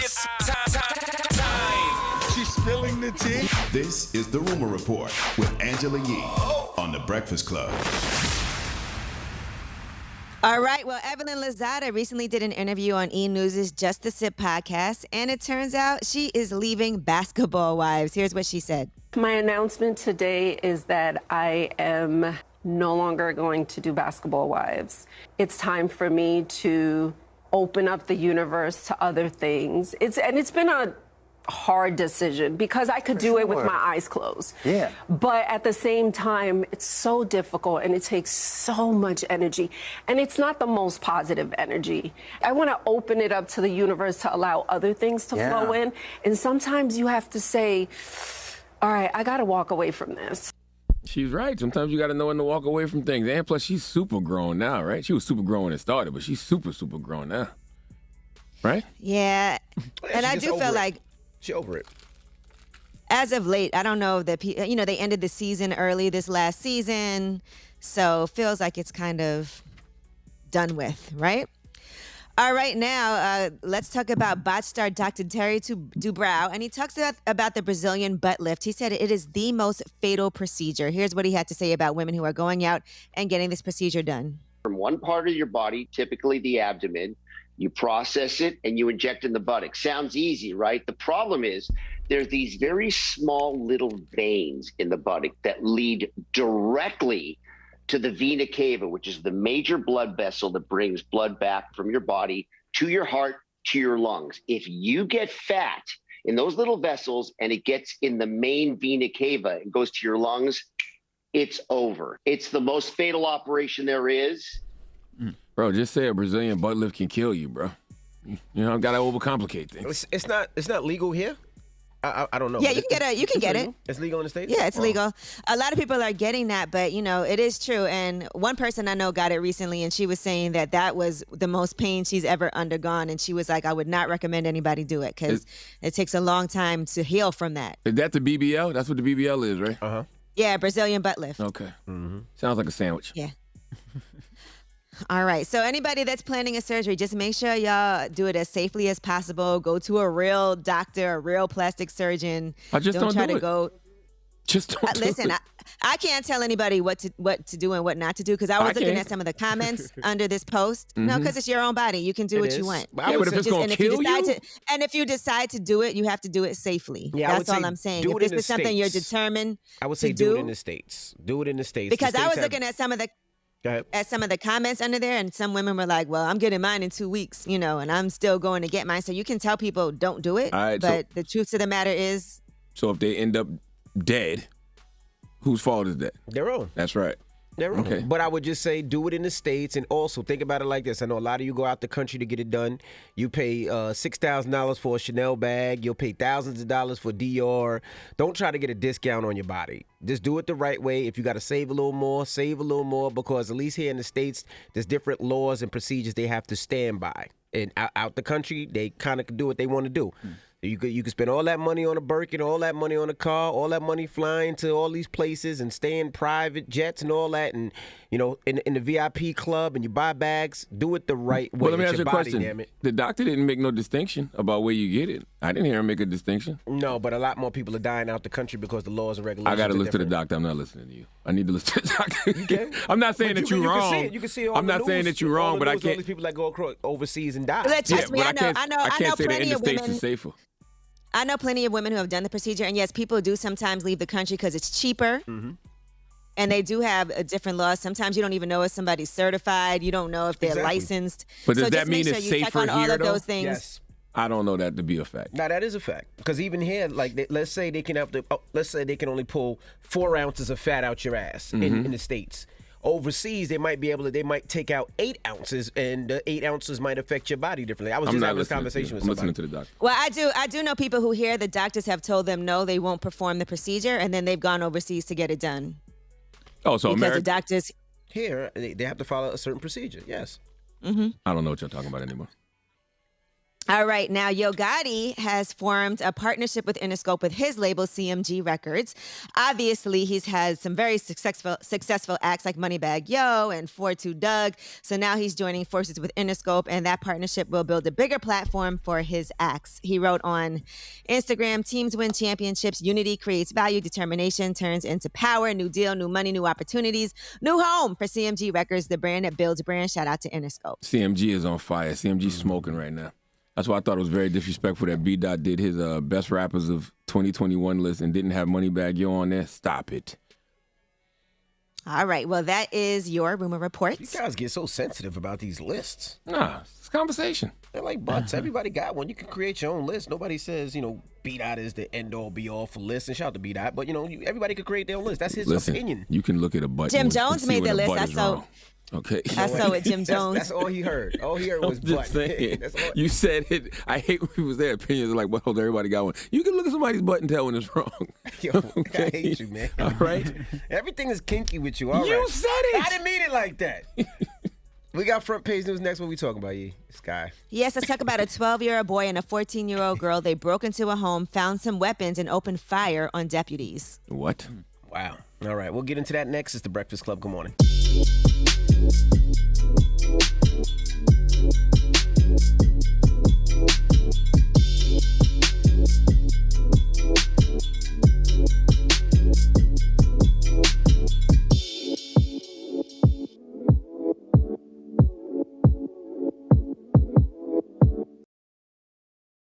It's time. She's spilling the tea. This is The Rumor Report with Angela Yee on The Breakfast Club. All right. Well, Evelyn Lozada recently did an interview on E! News' Just the Sip podcast, and it turns out she is leaving Basketball Wives. Here's what she said. My announcement today is that I am no longer going to do Basketball Wives. It's time for me to open up the universe to other things. It's been a hard decision because I could do it with my eyes closed. Yeah. But at the same time, it's so difficult and it takes so much energy. And it's not the most positive energy. I want to open it up to the universe to allow other things to flow in. And sometimes you have to say, all right, I got to walk away from this. She's right. Sometimes you got to know when to walk away from things. And plus, she's super grown now, right? She was super grown when it started, but she's super, super grown now. Right? Yeah. And I do feel like she over it. As of late, I don't know that they ended the season early this last season, so feels like it's kind of done with, right? All right, now let's talk about bot star Dr. Terry Dubrow, and he talks about the Brazilian butt lift. He said it is the most fatal procedure. Here's what he had to say about women who are going out and getting this procedure done. From one part of your body, typically the abdomen, you process it and you inject in the buttock. Sounds easy, right? The problem is there's these very small little veins in the buttock that lead directly to the vena cava, which is the major blood vessel that brings blood back from your body to your heart, to your lungs. If you get fat in those little vessels and it gets in the main vena cava and goes to your lungs, it's over. It's the most fatal operation there is. Bro, just say a Brazilian butt lift can kill you, bro. You know, gotta overcomplicate things. It's not legal here. I don't know. Yeah, you can get it. It's legal in the States? Yeah, it's legal. A lot of people are getting that, but it is true. And one person I know got it recently, and she was saying that was the most pain she's ever undergone. And she was like, I would not recommend anybody do it because it takes a long time to heal from that. Is that the BBL? That's what the BBL is, right? Uh-huh. Yeah, Brazilian butt lift. Okay. Mm-hmm. Sounds like a sandwich. Yeah. All right. So anybody that's planning a surgery, just make sure y'all do it as safely as possible. Go to a real doctor, a real plastic surgeon. Don't try do to it. go. Just don't listen. do it. I can't tell anybody what to do and what not to do because I was looking at some of the comments under this post. Mm-hmm. No, because it's your own body. You can do what you want. Yeah, but if it's going to kill you? And if you decide to do it, you have to do it safely. Yeah, that's all I'm saying. If this is something you're determined I would say to do it in the States. Do it in the States. Because the States I was looking at some of the comments under there, and some women were like, well, I'm getting mine in 2 weeks, and I'm still going to get mine. So you can tell people don't do it. All right, but the truth of the matter is. So if they end up dead, whose fault is that? Their own. That's right. They're wrong. Okay. But I would just say do it in the States, and also think about it like this. I know a lot of you go out the country to get it done. You pay $6,000 for a Chanel bag. You'll pay thousands of dollars for Dior. Don't try to get a discount on your body. Just do it the right way. If you got to save a little more, because at least here in the States, there's different laws and procedures they have to stand by. And out the country, they kind of can do what they want to do. You could spend all that money on a Birkin, all that money on a car, all that money flying to all these places and stay in private jets and all that, and in the VIP club, and you buy bags. Do it the right way. Well, let me ask you a body, question. damn it. The doctor didn't make no distinction about where you get it. I didn't hear him make a distinction. No, but a lot more people are dying out the country because the laws and regulations. I got to listen to the different. doctor. I'm not listening to you. I need to listen to the doctor. You can. I'm not saying that you're wrong. You can see all I'm the not news, saying that you're wrong, but I can't. All these people that go across overseas and die. Trust me, I know I can't say that plenty in the of States women. is safer. I know plenty of women who have done the procedure, and yes, people do sometimes leave the country because it's cheaper. Mm-hmm. And they do have a different laws. Sometimes you don't even know if somebody's certified. You don't know if they're licensed. But does so that just mean make it's sure you safer check on here, all of though? those things. Yes. I don't know that to be a fact. Now that is a fact, because even here, let's say they can only pull 4 ounces of fat out your ass in the States. Overseas, they might take out 8 ounces, and the 8 ounces might affect your body differently. I was just having this conversation with somebody. I'm listening to the doctor. Well, I do know people who hear the doctors have told them no, they won't perform the procedure, and then they've gone overseas to get it done. Oh, so because the doctors here they have to follow a certain procedure. Yes. Mm-hmm. I don't know what you're talking about anymore. All right, now Yo Gotti has formed a partnership with Interscope with his label CMG Records. Obviously, he's had some very successful acts like Moneybagg Yo and 42 Doug. So now he's joining forces with Interscope, and that partnership will build a bigger platform for his acts. He wrote on Instagram, "Teams win championships, unity creates value, determination turns into power, new deal, new money, new opportunities, new home for CMG Records, the brand that builds brands." Shout out to Interscope. CMG is on fire. CMG's smoking right now. That's why I thought it was very disrespectful that B-Dot did his best rappers of 2021 list and didn't have Moneybagg Yo on there. Stop it. All right. Well, that is your rumor report. You guys get so sensitive about these lists. Nah, it's conversation. They're like butts. Everybody got one. You can create your own list. Nobody says, B-Dot is the end-all, be-all for lists. And shout out to B-Dot. But, everybody could create their own list. That's his opinion. You can look at a butt. Jim Jones made the list. I saw. Okay. I saw it, Jim Jones. That's all he heard. All he heard was butt. You said it. I hate when people say opinions are like, well, everybody got one. You can look at somebody's butt and tell when it's wrong. Yo, okay? I hate you, man. All right? Everything is kinky with you. All right. You said it. I didn't mean it like that. We got front page news next. What we talking about, Sky? Yes, let's talk about a 12-year-old boy and a 14-year-old girl. They broke into a home, found some weapons, and opened fire on deputies. What? Wow. All right, we'll get into that next. It's The Breakfast Club. Good morning.